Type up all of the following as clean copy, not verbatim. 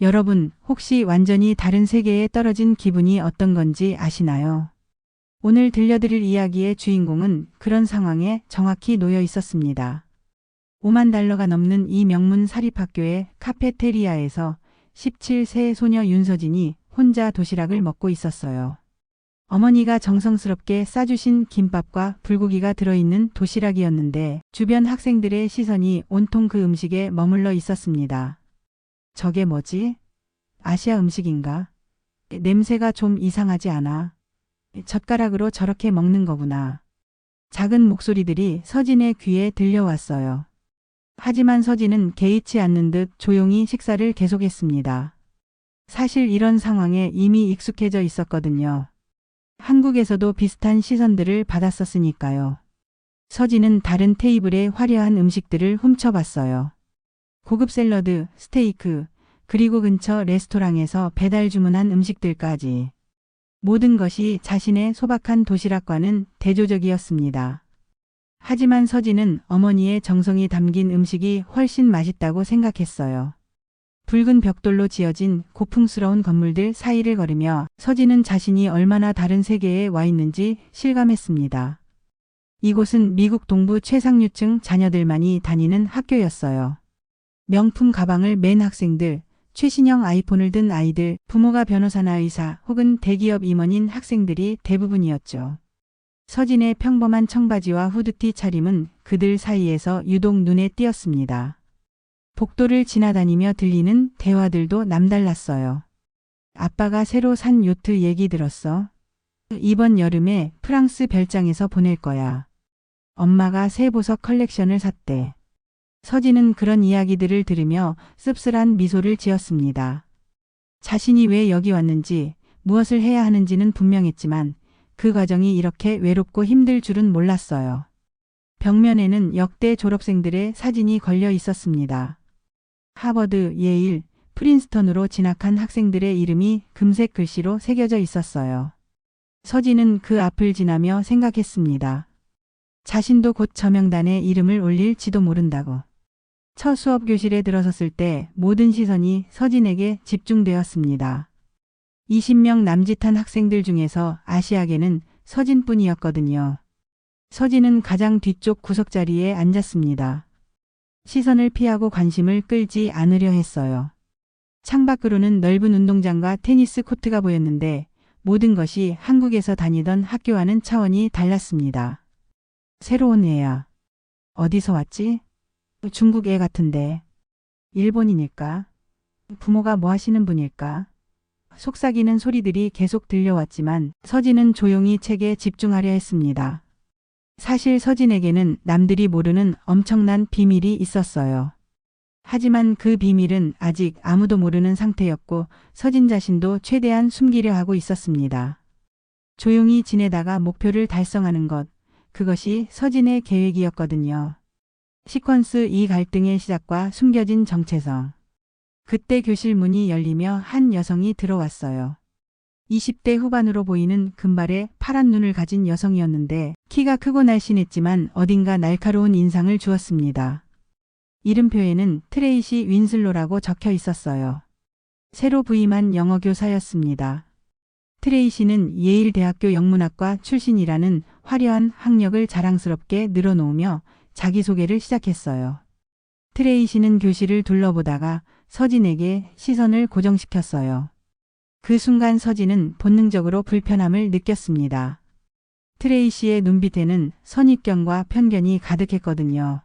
여러분, 혹시 완전히 다른 세계에 떨어진 기분이 어떤 건지 아시나요? 오늘 들려드릴 이야기의 주인공은 그런 상황에 정확히 놓여 있었습니다. 5만 달러가 넘는 이 명문 사립학교의 카페테리아에서 17세 소녀 윤서진이 혼자 도시락을 먹고 있었어요. 어머니가 정성스럽게 싸주신 김밥과 불고기가 들어있는 도시락이었는데 주변 학생들의 시선이 온통 그 음식에 머물러 있었습니다. 저게 뭐지? 아시아 음식인가? 냄새가 좀 이상하지 않아? 젓가락으로 저렇게 먹는 거구나. 작은 목소리들이 서진의 귀에 들려왔어요. 하지만 서진은 개의치 않는 듯 조용히 식사를 계속했습니다. 사실 이런 상황에 이미 익숙해져 있었거든요. 한국에서도 비슷한 시선들을 받았었으니까요. 서진은 다른 테이블의 화려한 음식들을 훔쳐봤어요. 고급 샐러드, 스테이크, 그리고 근처 레스토랑에서 배달 주문한 음식들까지. 모든 것이 자신의 소박한 도시락과는 대조적이었습니다. 하지만 서진은 어머니의 정성이 담긴 음식이 훨씬 맛있다고 생각했어요. 붉은 벽돌로 지어진 고풍스러운 건물들 사이를 걸으며 서진은 자신이 얼마나 다른 세계에 와 있는지 실감했습니다. 이곳은 미국 동부 최상류층 자녀들만이 다니는 학교였어요. 명품 가방을 맨 학생들, 최신형 아이폰을 든 아이들, 부모가 변호사나 의사 혹은 대기업 임원인 학생들이 대부분이었죠. 서진의 평범한 청바지와 후드티 차림은 그들 사이에서 유독 눈에 띄었습니다. 복도를 지나다니며 들리는 대화들도 남달랐어요. 아빠가 새로 산 요트 얘기 들었어? 이번 여름에 프랑스 별장에서 보낼 거야. 엄마가 새 보석 컬렉션을 샀대. 서진은 그런 이야기들을 들으며 씁쓸한 미소를 지었습니다. 자신이 왜 여기 왔는지, 무엇을 해야 하는지는 분명했지만 그 과정이 이렇게 외롭고 힘들 줄은 몰랐어요. 벽면에는 역대 졸업생들의 사진이 걸려 있었습니다. 하버드, 예일, 프린스턴으로 진학한 학생들의 이름이 금색 글씨로 새겨져 있었어요. 서진은 그 앞을 지나며 생각했습니다. 자신도 곧 저 명단에 이름을 올릴지도 모른다고. 첫 수업 교실에 들어섰을 때 모든 시선이 서진에게 집중되었습니다. 20명 남짓한 학생들 중에서 아시아계는 서진뿐이었거든요. 서진은 가장 뒤쪽 구석자리에 앉았습니다. 시선을 피하고 관심을 끌지 않으려 했어요. 창밖으로는 넓은 운동장과 테니스 코트가 보였는데 모든 것이 한국에서 다니던 학교와는 차원이 달랐습니다. 새로운 애야. 어디서 왔지? 중국 애 같은데. 일본인일까? 부모가 뭐 하시는 분일까? 속삭이는 소리들이 계속 들려왔지만 서진은 조용히 책에 집중하려 했습니다. 사실 서진에게는 남들이 모르는 엄청난 비밀이 있었어요. 하지만 그 비밀은 아직 아무도 모르는 상태였고 서진 자신도 최대한 숨기려 하고 있었습니다. 조용히 지내다가 목표를 달성하는 것, 그것이 서진의 계획이었거든요. 시퀀스 2 갈등의 시작과 숨겨진 정체성. 그때 교실 문이 열리며 한 여성이 들어왔어요. 20대 후반으로 보이는 금발의 파란 눈을 가진 여성이었는데 키가 크고 날씬했지만 어딘가 날카로운 인상을 주었습니다. 이름표에는 트레이시 윈슬로라고 적혀 있었어요. 새로 부임한 영어 교사였습니다. 트레이시는 예일 대학교 영문학과 출신이라는 화려한 학력을 자랑스럽게 늘어놓으며 자기소개를 시작했어요. 트레이시는 교실을 둘러보다가 서진에게 시선을 고정시켰어요. 그 순간 서진은 본능적으로 불편함을 느꼈습니다. 트레이시의 눈빛에는 선입견과 편견이 가득했거든요.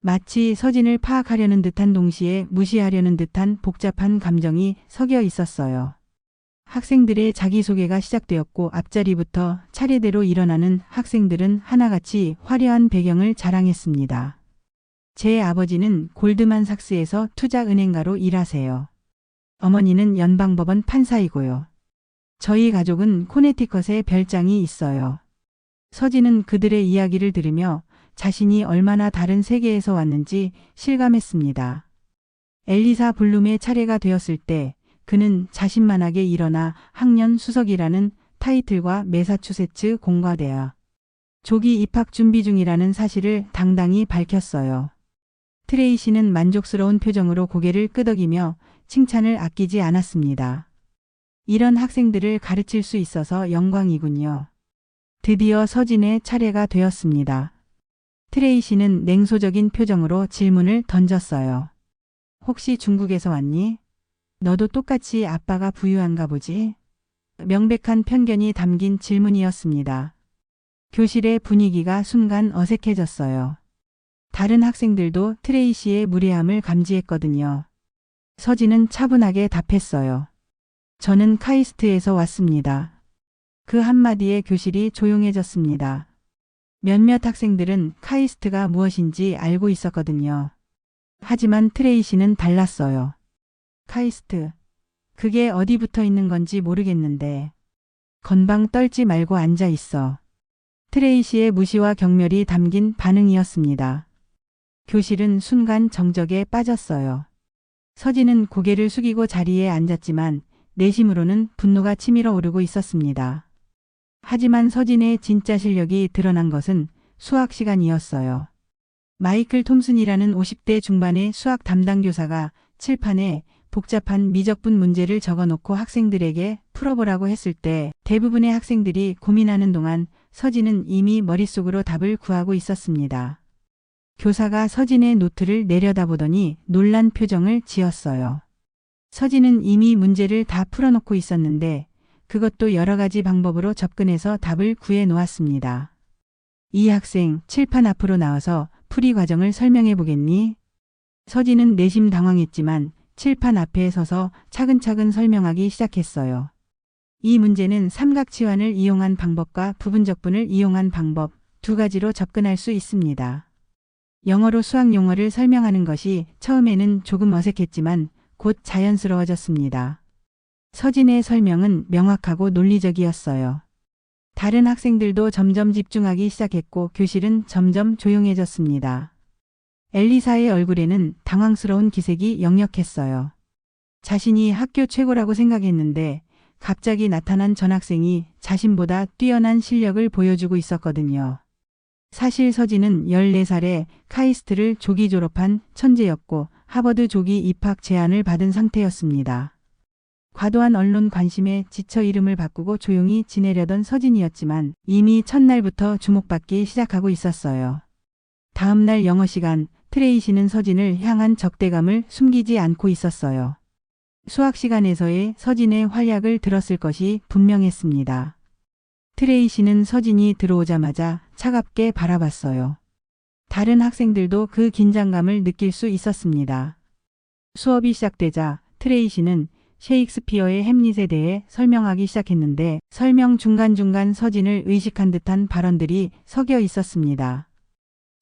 마치 서진을 파악하려는 듯한 동시에 무시하려는 듯한 복잡한 감정이 섞여 있었어요. 학생들의 자기소개가 시작되었고 앞자리부터 차례대로 일어나는 학생들은 하나같이 화려한 배경을 자랑했습니다. 제 아버지는 골드만삭스에서 투자은행가로 일하세요. 어머니는 연방법원 판사이고요. 저희 가족은 코네티컷에 별장이 있어요. 서진은 그들의 이야기를 들으며 자신이 얼마나 다른 세계에서 왔는지 실감했습니다. 엘리사 블룸의 차례가 되었을 때 그는 자신만하게 일어나 학년 수석이라는 타이틀과 매사추세츠 공과대학 조기 입학 준비 중이라는 사실을 당당히 밝혔어요. 트레이시는 만족스러운 표정으로 고개를 끄덕이며 칭찬을 아끼지 않았습니다. 이런 학생들을 가르칠 수 있어서 영광이군요. 드디어 서진의 차례가 되었습니다. 트레이시는 냉소적인 표정으로 질문을 던졌어요. 혹시 중국에서 왔니? 너도 똑같이 아빠가 부유한가 보지? 명백한 편견이 담긴 질문이었습니다. 교실의 분위기가 순간 어색해졌어요. 다른 학생들도 트레이시의 무례함을 감지했거든요. 서진은 차분하게 답했어요. 저는 카이스트에서 왔습니다. 그 한마디에 교실이 조용해졌습니다. 몇몇 학생들은 카이스트가 무엇인지 알고 있었거든요. 하지만 트레이시는 달랐어요. 카이스트. 그게 어디 붙어 있는 건지 모르겠는데. 건방 떨지 말고 앉아 있어. 트레이시의 무시와 경멸이 담긴 반응이었습니다. 교실은 순간 정적에 빠졌어요. 서진은 고개를 숙이고 자리에 앉았지만 내심으로는 분노가 치밀어 오르고 있었습니다. 하지만 서진의 진짜 실력이 드러난 것은 수학 시간이었어요. 마이클 톰슨이라는 50대 중반의 수학 담당 교사가 칠판에 복잡한 미적분 문제를 적어놓고 학생들에게 풀어보라고 했을 때 대부분의 학생들이 고민하는 동안 서진은 이미 머릿속으로 답을 구하고 있었습니다. 교사가 서진의 노트를 내려다보더니 놀란 표정을 지었어요. 서진은 이미 문제를 다 풀어놓고 있었는데 그것도 여러 가지 방법으로 접근해서 답을 구해 놓았습니다. 이 학생 칠판 앞으로 나와서 풀이 과정을 설명해 보겠니? 서진은 내심 당황했지만 칠판 앞에 서서 차근차근 설명하기 시작했어요. 이 문제는 삼각치환을 이용한 방법과 부분적분을 이용한 방법 두 가지로 접근할 수 있습니다. 영어로 수학 용어를 설명하는 것이 처음에는 조금 어색했지만 곧 자연스러워졌습니다. 서진의 설명은 명확하고 논리적이었어요. 다른 학생들도 점점 집중하기 시작했고 교실은 점점 조용해졌습니다. 엘리사의 얼굴에는 당황스러운 기색이 역력했어요. 자신이 학교 최고라고 생각했는데 갑자기 나타난 전학생이 자신보다 뛰어난 실력을 보여주고 있었거든요. 사실 서진은 14살에 카이스트를 조기 졸업한 천재였고 하버드 조기 입학 제안을 받은 상태였습니다. 과도한 언론 관심에 지쳐 이름을 바꾸고 조용히 지내려던 서진이었지만 이미 첫날부터 주목받기 시작하고 있었어요. 다음 날 영어 시간 트레이시는 서진을 향한 적대감을 숨기지 않고 있었어요. 수학 시간에서의 서진의 활약을 들었을 것이 분명했습니다. 트레이시는 서진이 들어오자마자 차갑게 바라봤어요. 다른 학생들도 그 긴장감을 느낄 수 있었습니다. 수업이 시작되자 트레이시는 셰익스피어의 햄릿에 대해 설명하기 시작했는데 설명 중간중간 서진을 의식한 듯한 발언들이 섞여 있었습니다.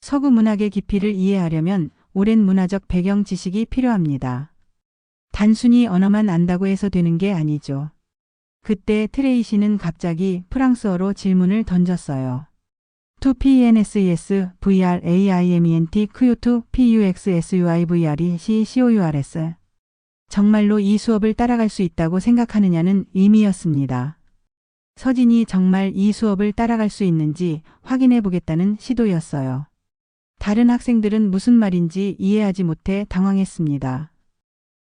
서구 문학의 깊이를 이해하려면 오랜 문화적 배경 지식이 필요합니다. 단순히 언어만 안다고 해서 되는 게 아니죠. 그때 트레이시는 갑자기 프랑스어로 질문을 던졌어요. 2PNSES VR AIMENT Q2 PUXSUI VRE CCOURS 정말로 이 수업을 따라갈 수 있다고 생각하느냐는 의미였습니다. 서진이 정말 이 수업을 따라갈 수 있는지 확인해 보겠다는 시도였어요. 다른 학생들은 무슨 말인지 이해하지 못해 당황했습니다.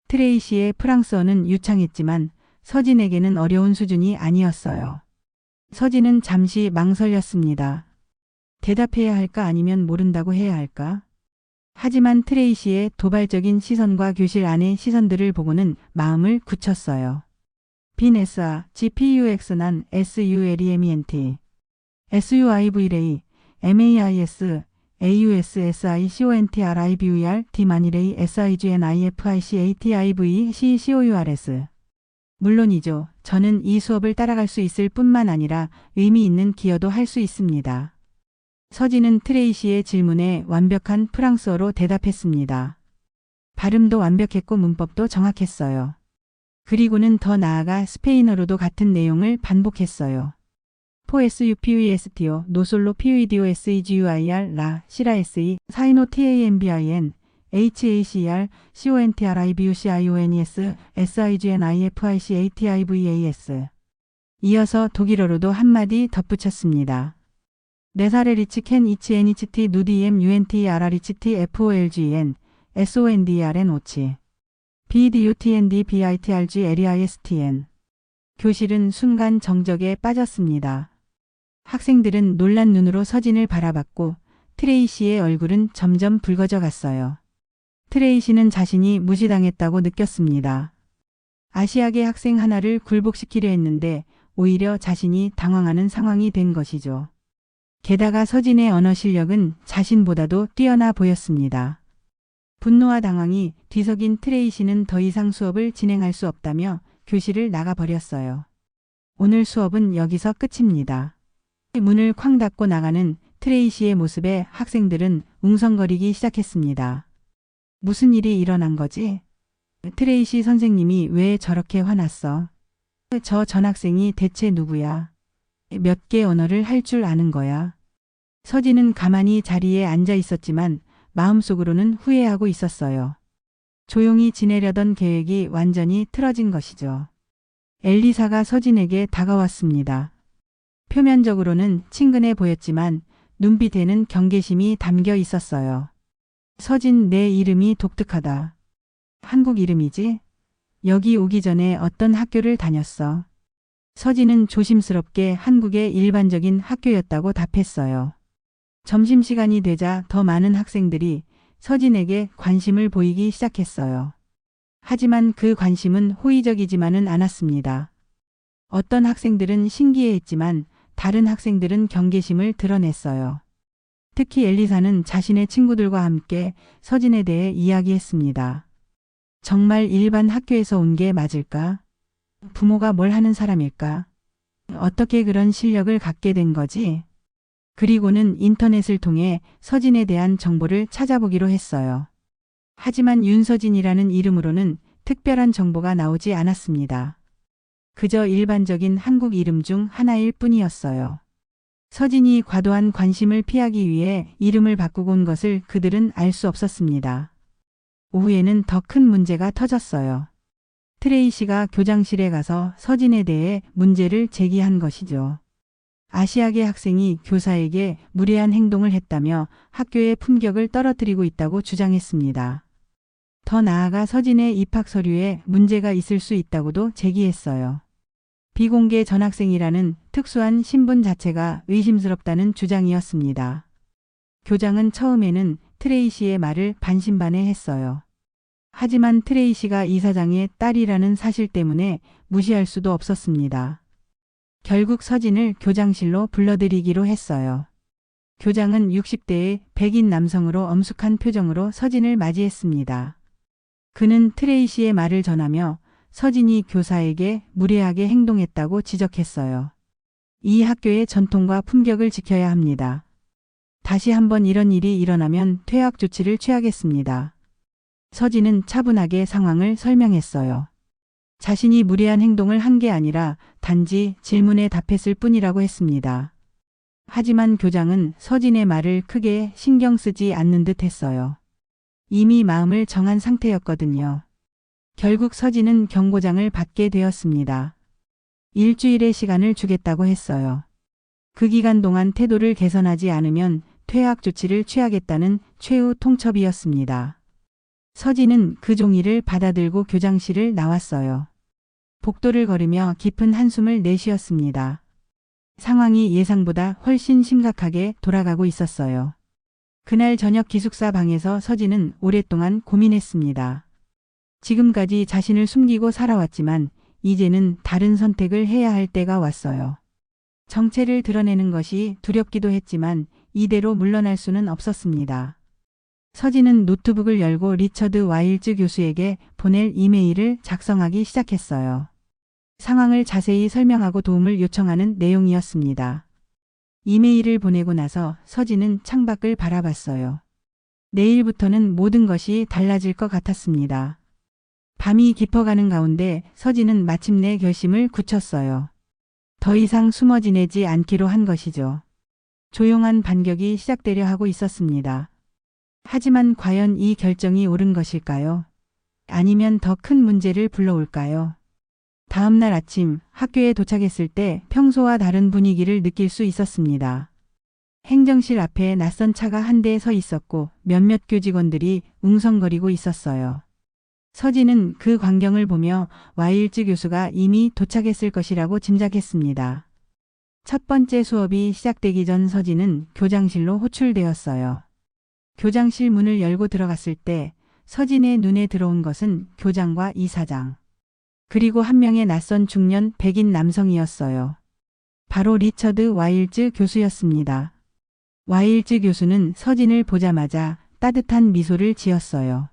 트레이시의 프랑스어는 유창했지만 서진에게는 어려운 수준이 아니었어요. 서진은 잠시 망설였습니다. 대답해야 할까 아니면 모른다고 해야 할까? 하지만 트레이시의 도발적인 시선과 교실 안의 시선들을 보고는 마음을 굳혔어요. 빈 SR, GPUX 난 SULEMENT, SUIVRA, MAIS, AUSSI CONTRIVER D만이레이 SIGNIFICATIVE CCOURS 물론이죠. 저는 이 수업을 따라갈 수 있을 뿐만 아니라 의미 있는 기여도 할 수 있습니다. 서진은 트레이시의 질문에 완벽한 프랑스어로 대답했습니다. 발음도 완벽했고 문법도 정확했어요. 그리고는 더 나아가 스페인어로도 같은 내용을 반복했어요. POSUPUESTO 노솔로 PUIDO SEGUIR 라 시라 SE 사이노 TAMBIN HACR CONTRIBUCIONES SIGNIFICATIVAS 이어서 독일어로도 한마디 덧붙였습니다. 네사레 리치 캔 이치 NHT 누디엠 UNT RR 리치T FOLGN SONDRN 오치 BDUTNDBITRGLEISTN. 교실은 순간 정적에 빠졌습니다. 학생들은 놀란 눈으로 서진을 바라봤고 트레이시의 얼굴은 점점 붉어져 갔어요. 트레이시는 자신이 무시당했다고 느꼈습니다. 아시아계 학생 하나를 굴복시키려 했는데 오히려 자신이 당황하는 상황이 된 것이죠. 게다가 서진의 언어 실력은 자신보다도 뛰어나 보였습니다. 분노와 당황이 뒤섞인 트레이시는 더 이상 수업을 진행할 수 없다며 교실을 나가버렸어요. 오늘 수업은 여기서 끝입니다. 문을 쾅 닫고 나가는 트레이시의 모습에 학생들은 웅성거리기 시작했습니다. 무슨 일이 일어난 거지? 트레이시 선생님이 왜 저렇게 화났어? 저 전학생이 대체 누구야? 몇 개 언어를 할 줄 아는 거야? 서진은 가만히 자리에 앉아 있었지만 마음속으로는 후회하고 있었어요. 조용히 지내려던 계획이 완전히 틀어진 것이죠. 엘리사가 서진에게 다가왔습니다. 표면적으로는 친근해 보였지만 눈빛에는 경계심이 담겨 있었어요. 서진, 내 이름이 독특하다. 한국 이름이지? 여기 오기 전에 어떤 학교를 다녔어? 서진은 조심스럽게 한국의 일반적인 학교였다고 답했어요. 점심시간이 되자 더 많은 학생들이 서진에게 관심을 보이기 시작했어요. 하지만 그 관심은 호의적이지만은 않았습니다. 어떤 학생들은 신기해했지만 다른 학생들은 경계심을 드러냈어요. 특히 엘리사는 자신의 친구들과 함께 서진에 대해 이야기했습니다. 정말 일반 학교에서 온 게 맞을까? 부모가 뭘 하는 사람일까? 어떻게 그런 실력을 갖게 된 거지? 그리고는 인터넷을 통해 서진에 대한 정보를 찾아보기로 했어요. 하지만 윤서진이라는 이름으로는 특별한 정보가 나오지 않았습니다. 그저 일반적인 한국 이름 중 하나일 뿐이었어요. 서진이 과도한 관심을 피하기 위해 이름을 바꾸고 온 것을 그들은 알 수 없었습니다. 오후에는 더 큰 문제가 터졌어요. 트레이시가 교장실에 가서 서진에 대해 문제를 제기한 것이죠. 아시아계 학생이 교사에게 무례한 행동을 했다며 학교의 품격을 떨어뜨리고 있다고 주장했습니다. 더 나아가 서진의 입학 서류에 문제가 있을 수 있다고도 제기했어요. 비공개 전학생이라는 특수한 신분 자체가 의심스럽다는 주장이었습니다. 교장은 처음에는 트레이시의 말을 반신반의했어요. 하지만 트레이시가 이사장의 딸이라는 사실 때문에 무시할 수도 없었습니다. 결국 서진을 교장실로 불러들이기로 했어요. 교장은 60대의 백인 남성으로 엄숙한 표정으로 서진을 맞이했습니다. 그는 트레이시의 말을 전하며 서진이 교사에게 무례하게 행동했다고 지적했어요. 이 학교의 전통과 품격을 지켜야 합니다. 다시 한번 이런 일이 일어나면 퇴학 조치를 취하겠습니다. 서진은 차분하게 상황을 설명했어요. 자신이 무례한 행동을 한 게 아니라 단지 질문에 답했을 뿐이라고 했습니다. 하지만 교장은 서진의 말을 크게 신경 쓰지 않는 듯 했어요. 이미 마음을 정한 상태였거든요. 결국 서진은 경고장을 받게 되었습니다. 일주일의 시간을 주겠다고 했어요. 그 기간 동안 태도를 개선하지 않으면 퇴학 조치를 취하겠다는 최후 통첩이었습니다. 서진은 그 종이를 받아들고 교장실을 나왔어요. 복도를 걸으며 깊은 한숨을 내쉬었습니다. 상황이 예상보다 훨씬 심각하게 돌아가고 있었어요. 그날 저녁 기숙사 방에서 서진은 오랫동안 고민했습니다. 지금까지 자신을 숨기고 살아왔지만 이제는 다른 선택을 해야 할 때가 왔어요. 정체를 드러내는 것이 두렵기도 했지만 이대로 물러날 수는 없었습니다. 서진은 노트북을 열고 리처드 와일즈 교수에게 보낼 이메일을 작성하기 시작했어요. 상황을 자세히 설명하고 도움을 요청하는 내용이었습니다. 이메일을 보내고 나서 서진은 창밖을 바라봤어요. 내일부터는 모든 것이 달라질 것 같았습니다. 밤이 깊어가는 가운데 서진은 마침내 결심을 굳혔어요. 더 이상 숨어 지내지 않기로 한 것이죠. 조용한 반격이 시작되려 하고 있었습니다. 하지만 과연 이 결정이 옳은 것일까요? 아니면 더 큰 문제를 불러올까요? 다음 날 아침 학교에 도착했을 때 평소와 다른 분위기를 느낄 수 있었습니다. 행정실 앞에 낯선 차가 한 대 서 있었고 몇몇 교직원들이 웅성거리고 있었어요. 서진은 그 광경을 보며 와일즈 교수가 이미 도착했을 것이라고 짐작했습니다. 첫 번째 수업이 시작되기 전 서진은 교장실로 호출되었어요. 교장실 문을 열고 들어갔을 때 서진의 눈에 들어온 것은 교장과 이사장, 그리고 한 명의 낯선 중년 백인 남성이었어요. 바로 리처드 와일즈 교수였습니다. 와일즈 교수는 서진을 보자마자 따뜻한 미소를 지었어요.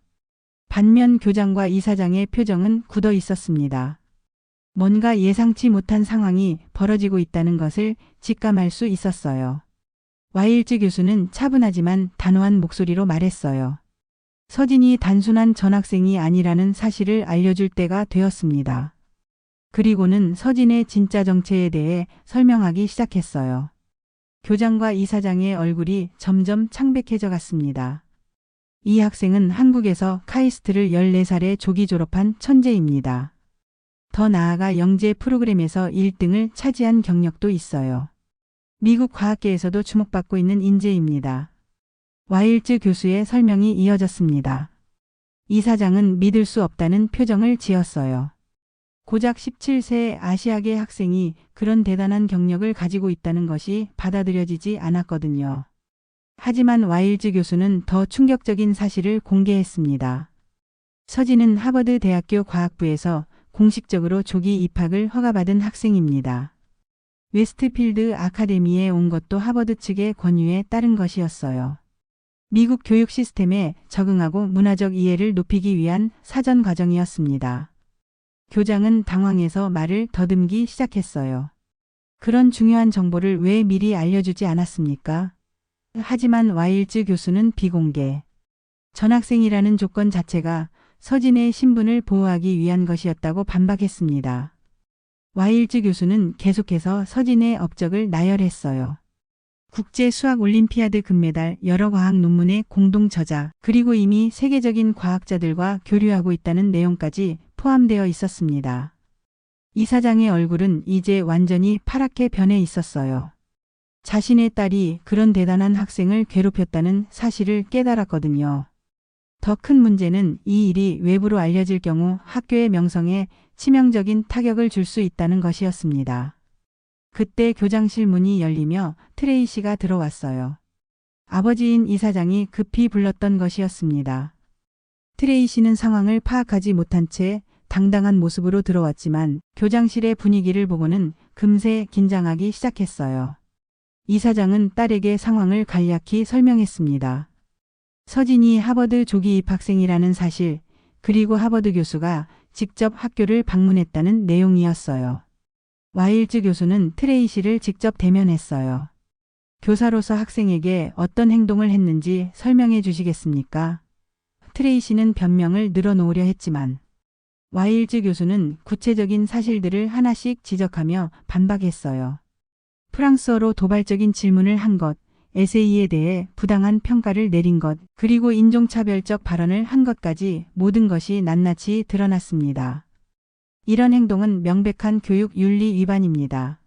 반면 교장과 이사장의 표정은 굳어 있었습니다. 뭔가 예상치 못한 상황이 벌어지고 있다는 것을 직감할 수 있었어요. 와일즈 교수는 차분하지만 단호한 목소리로 말했어요. 서진이 단순한 전학생이 아니라는 사실을 알려줄 때가 되었습니다. 그리고는 서진의 진짜 정체에 대해 설명하기 시작했어요. 교장과 이사장의 얼굴이 점점 창백해져 갔습니다. 이 학생은 한국에서 카이스트를 14살에 조기 졸업한 천재입니다. 더 나아가 영재 프로그램에서 1등을 차지한 경력도 있어요. 미국 과학계에서도 주목받고 있는 인재입니다. 와일즈 교수의 설명이 이어졌습니다. 이사장은 믿을 수 없다는 표정을 지었어요. 고작 17세의 아시아계 학생이 그런 대단한 경력을 가지고 있다는 것이 받아들여지지 않았거든요. 하지만 와일즈 교수는 더 충격적인 사실을 공개했습니다. 서진은 하버드 대학교 과학부에서 공식적으로 조기 입학을 허가받은 학생입니다. 웨스트필드 아카데미에 온 것도 하버드 측의 권유에 따른 것이었어요. 미국 교육 시스템에 적응하고 문화적 이해를 높이기 위한 사전 과정이었습니다. 교장은 당황해서 말을 더듬기 시작했어요. 그런 중요한 정보를 왜 미리 알려주지 않았습니까? 하지만 와일즈 교수는 비공개 전학생이라는 조건 자체가 서진의 신분을 보호하기 위한 것이었다고 반박했습니다. 와일즈 교수는 계속해서 서진의 업적을 나열했어요. 국제수학올림피아드 금메달, 여러 과학 논문의 공동 저자, 그리고 이미 세계적인 과학자들과 교류하고 있다는 내용까지 포함되어 있었습니다. 이사장의 얼굴은 이제 완전히 파랗게 변해 있었어요. 자신의 딸이 그런 대단한 학생을 괴롭혔다는 사실을 깨달았거든요. 더 큰 문제는 이 일이 외부로 알려질 경우 학교의 명성에 치명적인 타격을 줄 수 있다는 것이었습니다. 그때 교장실 문이 열리며 트레이시가 들어왔어요. 아버지인 이사장이 급히 불렀던 것이었습니다. 트레이시는 상황을 파악하지 못한 채 당당한 모습으로 들어왔지만 교장실의 분위기를 보고는 금세 긴장하기 시작했어요. 이사장은 딸에게 상황을 간략히 설명했습니다. 서진이 하버드 조기 입학생이라는 사실, 그리고 하버드 교수가 직접 학교를 방문했다는 내용이었어요. 와일즈 교수는 트레이시를 직접 대면했어요. 교사로서 학생에게 어떤 행동을 했는지 설명해 주시겠습니까? 트레이시는 변명을 늘어놓으려 했지만 와일즈 교수는 구체적인 사실들을 하나씩 지적하며 반박했어요. 프랑스어로 도발적인 질문을 한 것, 에세이에 대해 부당한 평가를 내린 것, 그리고 인종차별적 발언을 한 것까지 모든 것이 낱낱이 드러났습니다. 이런 행동은 명백한 교육 윤리 위반입니다.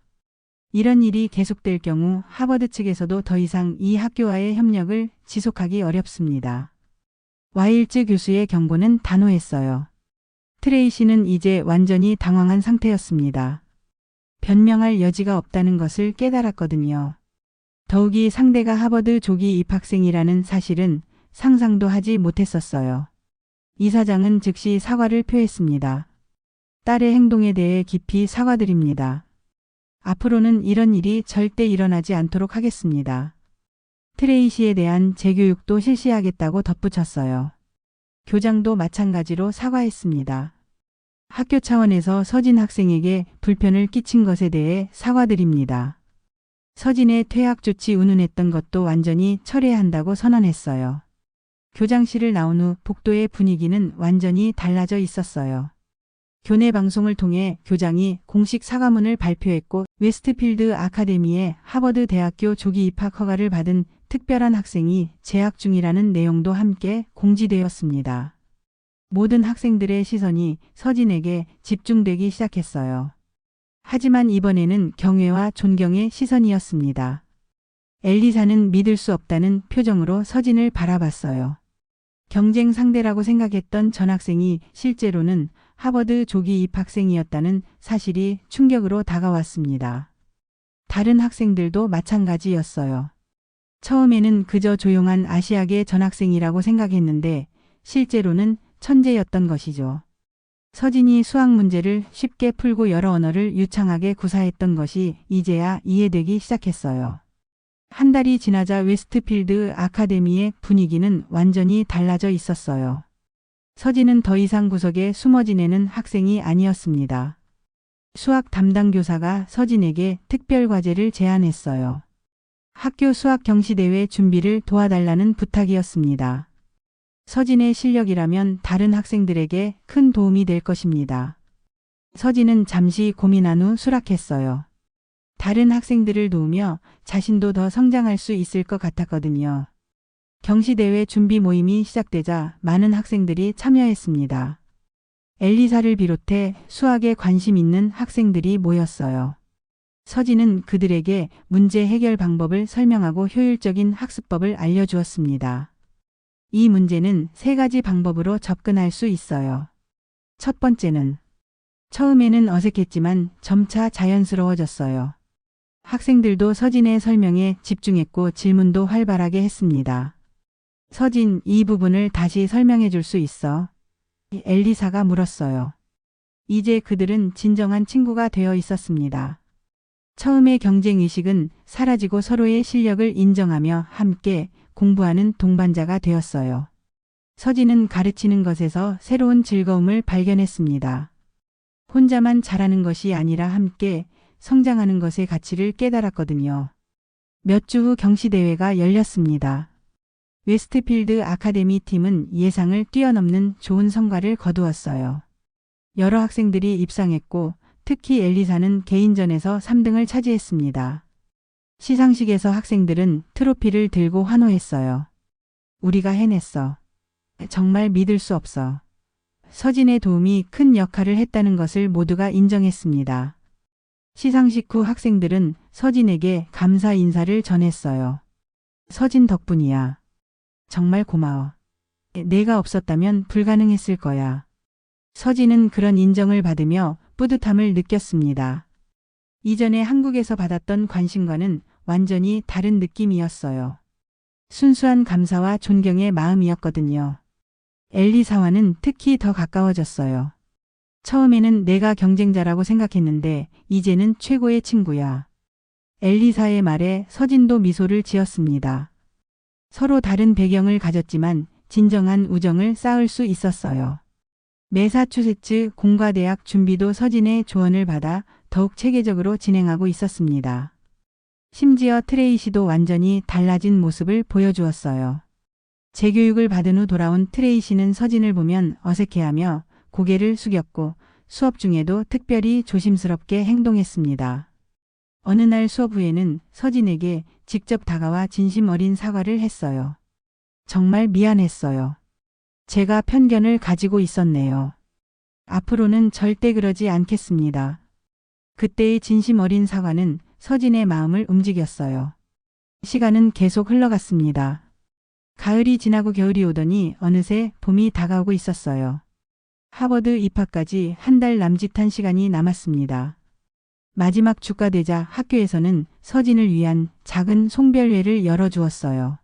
이런 일이 계속될 경우 하버드 측에서도 더 이상 이 학교와의 협력을 지속하기 어렵습니다. 와일즈 교수의 경고는 단호했어요. 트레이시는 이제 완전히 당황한 상태였습니다. 변명할 여지가 없다는 것을 깨달았거든요. 더욱이 상대가 하버드 조기 입학생이라는 사실은 상상도 하지 못했었어요. 이사장은 즉시 사과를 표했습니다. 딸의 행동에 대해 깊이 사과드립니다. 앞으로는 이런 일이 절대 일어나지 않도록 하겠습니다. 트레이시에 대한 재교육도 실시하겠다고 덧붙였어요. 교장도 마찬가지로 사과했습니다. 학교 차원에서 서진 학생에게 불편을 끼친 것에 대해 사과드립니다. 서진의 퇴학 조치 운운했던 것도 완전히 철회해야 한다고 선언했어요. 교장실을 나온 후 복도의 분위기는 완전히 달라져 있었어요. 교내 방송을 통해 교장이 공식 사과문을 발표했고 웨스트필드 아카데미에 하버드 대학교 조기 입학 허가를 받은 특별한 학생이 재학 중이라는 내용도 함께 공지되었습니다. 모든 학생들의 시선이 서진에게 집중되기 시작했어요. 하지만 이번에는 경외와 존경의 시선이었습니다. 엘리사는 믿을 수 없다는 표정으로 서진을 바라봤어요. 경쟁 상대라고 생각했던 전학생이 실제로는 하버드 조기 입학생이었다는 사실이 충격으로 다가왔습니다. 다른 학생들도 마찬가지였어요. 처음에는 그저 조용한 아시아계 전학생이라고 생각했는데 실제로는 천재였던 것이죠. 서진이 수학 문제를 쉽게 풀고 여러 언어를 유창하게 구사했던 것이 이제야 이해되기 시작했어요. 한 달이 지나자 웨스트필드 아카데미의 분위기는 완전히 달라져 있었어요. 서진은 더 이상 구석에 숨어 지내는 학생이 아니었습니다. 수학 담당 교사가 서진에게 특별 과제를 제안했어요. 학교 수학 경시대회 준비를 도와달라는 부탁이었습니다. 서진의 실력이라면 다른 학생들에게 큰 도움이 될 것입니다. 서진은 잠시 고민한 후 수락했어요. 다른 학생들을 도우며 자신도 더 성장할 수 있을 것 같았거든요. 경시대회 준비 모임이 시작되자 많은 학생들이 참여했습니다. 엘리사를 비롯해 수학에 관심 있는 학생들이 모였어요. 서진은 그들에게 문제 해결 방법을 설명하고 효율적인 학습법을 알려주었습니다. 이 문제는 3가지 방법으로 접근할 수 있어요. 첫 번째는 처음에는 어색했지만 점차 자연스러워졌어요. 학생들도 서진의 설명에 집중했고 질문도 활발하게 했습니다. 서진, 이 부분을 다시 설명해 줄 수 있어? 엘리사가 물었어요. 이제 그들은 진정한 친구가 되어 있었습니다. 처음의 경쟁의식은 사라지고 서로의 실력을 인정하며 함께 공부하는 동반자가 되었어요. 서진은 가르치는 것에서 새로운 즐거움을 발견했습니다. 혼자만 잘하는 것이 아니라 함께 성장하는 것의 가치를 깨달았거든요. 몇 주 후 경시대회가 열렸습니다. 웨스트필드 아카데미 팀은 예상을 뛰어넘는 좋은 성과를 거두었어요. 여러 학생들이 입상했고 특히 엘리사는 개인전에서 3등을 차지했습니다. 시상식에서 학생들은 트로피를 들고 환호했어요. 우리가 해냈어. 정말 믿을 수 없어. 서진의 도움이 큰 역할을 했다는 것을 모두가 인정했습니다. 시상식 후 학생들은 서진에게 감사 인사를 전했어요. 서진 덕분이야. 정말 고마워. 내가 없었다면 불가능했을 거야. 서진은 그런 인정을 받으며 뿌듯함을 느꼈습니다. 이전에 한국에서 받았던 관심과는 완전히 다른 느낌이었어요. 순수한 감사와 존경의 마음이었거든요. 엘리사와는 특히 더 가까워졌어요. 처음에는 내가 경쟁자라고 생각했는데 이제는 최고의 친구야. 엘리사의 말에 서진도 미소를 지었습니다. 서로 다른 배경을 가졌지만 진정한 우정을 쌓을 수 있었어요. 매사추세츠 공과대학 준비도 서진의 조언을 받아 더욱 체계적으로 진행하고 있었습니다. 심지어 트레이시도 완전히 달라진 모습을 보여주었어요. 재교육을 받은 후 돌아온 트레이시는 서진을 보면 어색해하며 고개를 숙였고 수업 중에도 특별히 조심스럽게 행동했습니다. 어느 날 수업 후에는 서진에게 직접 다가와 진심 어린 사과를 했어요. 정말 미안했어요. 제가 편견을 가지고 있었네요. 앞으로는 절대 그러지 않겠습니다. 그때의 진심 어린 사과는 서진의 마음을 움직였어요. 시간은 계속 흘러갔습니다. 가을이 지나고 겨울이 오더니 어느새 봄이 다가오고 있었어요. 하버드 입학까지 한 달 남짓한 시간이 남았습니다. 마지막 주가 되자 학교에서는 서진을 위한 작은 송별회를 열어주었어요.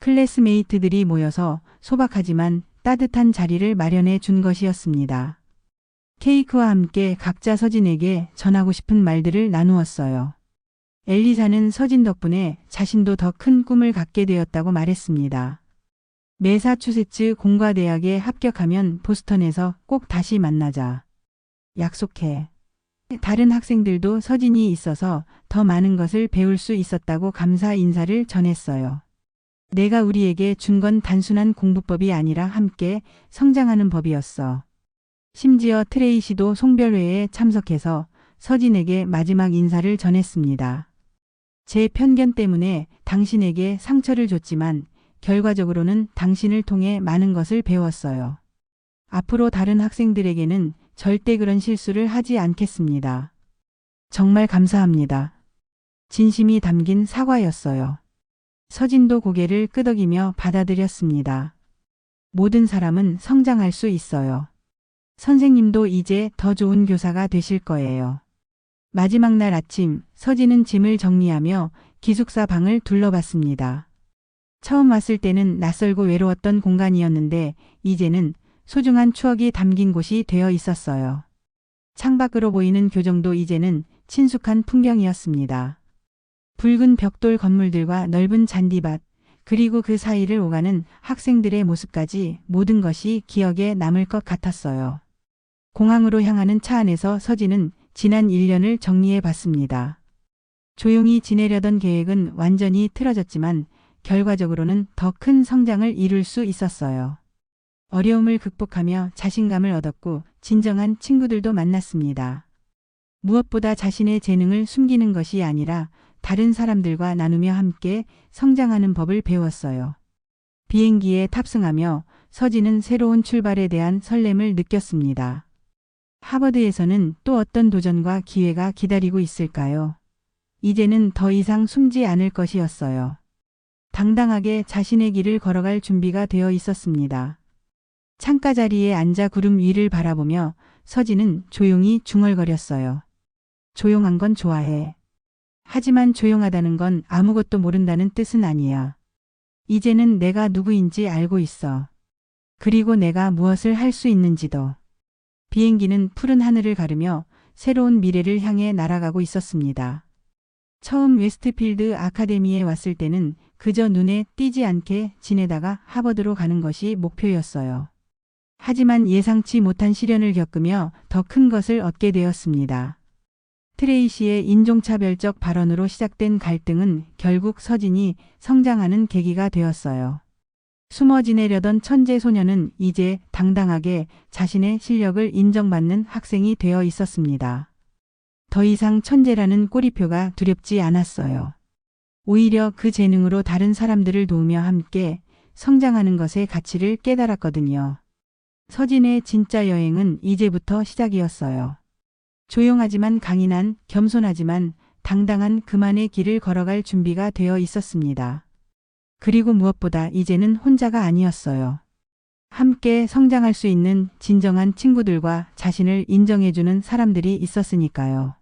클래스메이트들이 모여서 소박하지만 따뜻한 자리를 마련해 준 것이었습니다. 케이크와 함께 각자 서진에게 전하고 싶은 말들을 나누었어요. 엘리사는 서진 덕분에 자신도 더 큰 꿈을 갖게 되었다고 말했습니다. 매사추세츠 공과대학에 합격하면 보스턴에서 꼭 다시 만나자. 약속해. 다른 학생들도 서진이 있어서 더 많은 것을 배울 수 있었다고 감사 인사를 전했어요. 내가 우리에게 준 건 단순한 공부법이 아니라 함께 성장하는 법이었어. 심지어 트레이시도 송별회에 참석해서 서진에게 마지막 인사를 전했습니다. 제 편견 때문에 당신에게 상처를 줬지만 결과적으로는 당신을 통해 많은 것을 배웠어요. 앞으로 다른 학생들에게는 절대 그런 실수를 하지 않겠습니다. 정말 감사합니다. 진심이 담긴 사과였어요. 서진도 고개를 끄덕이며 받아들였습니다. 모든 사람은 성장할 수 있어요. 선생님도 이제 더 좋은 교사가 되실 거예요. 마지막 날 아침, 서진은 짐을 정리하며 기숙사 방을 둘러봤습니다. 처음 왔을 때는 낯설고 외로웠던 공간이었는데 이제는 소중한 추억이 담긴 곳이 되어 있었어요. 창밖으로 보이는 교정도 이제는 친숙한 풍경이었습니다. 붉은 벽돌 건물들과 넓은 잔디밭, 그리고 그 사이를 오가는 학생들의 모습까지 모든 것이 기억에 남을 것 같았어요. 공항으로 향하는 차 안에서 서진은 지난 1년을 정리해 봤습니다. 조용히 지내려던 계획은 완전히 틀어졌지만 결과적으로는 더 큰 성장을 이룰 수 있었어요. 어려움을 극복하며 자신감을 얻었고 진정한 친구들도 만났습니다. 무엇보다 자신의 재능을 숨기는 것이 아니라 다른 사람들과 나누며 함께 성장하는 법을 배웠어요. 비행기에 탑승하며 서진은 새로운 출발에 대한 설렘을 느꼈습니다. 하버드에서는 또 어떤 도전과 기회가 기다리고 있을까요? 이제는 더 이상 숨지 않을 것이었어요. 당당하게 자신의 길을 걸어갈 준비가 되어 있었습니다. 창가 자리에 앉아 구름 위를 바라보며 서진은 조용히 중얼거렸어요. 조용한 건 좋아해. 하지만 조용하다는 건 아무것도 모른다는 뜻은 아니야. 이제는 내가 누구인지 알고 있어. 그리고 내가 무엇을 할 수 있는지도. 비행기는 푸른 하늘을 가르며 새로운 미래를 향해 날아가고 있었습니다. 처음 웨스트필드 아카데미에 왔을 때는 그저 눈에 띄지 않게 지내다가 하버드로 가는 것이 목표였어요. 하지만 예상치 못한 시련을 겪으며 더 큰 것을 얻게 되었습니다. 트레이시의 인종차별적 발언으로 시작된 갈등은 결국 서진이 성장하는 계기가 되었어요. 숨어 지내려던 천재 소녀는 이제 당당하게 자신의 실력을 인정받는 학생이 되어 있었습니다. 더 이상 천재라는 꼬리표가 두렵지 않았어요. 오히려 그 재능으로 다른 사람들을 도우며 함께 성장하는 것의 가치를 깨달았거든요. 서진의 진짜 여행은 이제부터 시작이었어요. 조용하지만 강인한, 겸손하지만 당당한 그만의 길을 걸어갈 준비가 되어 있었습니다. 그리고 무엇보다 이제는 혼자가 아니었어요. 함께 성장할 수 있는 진정한 친구들과 자신을 인정해주는 사람들이 있었으니까요.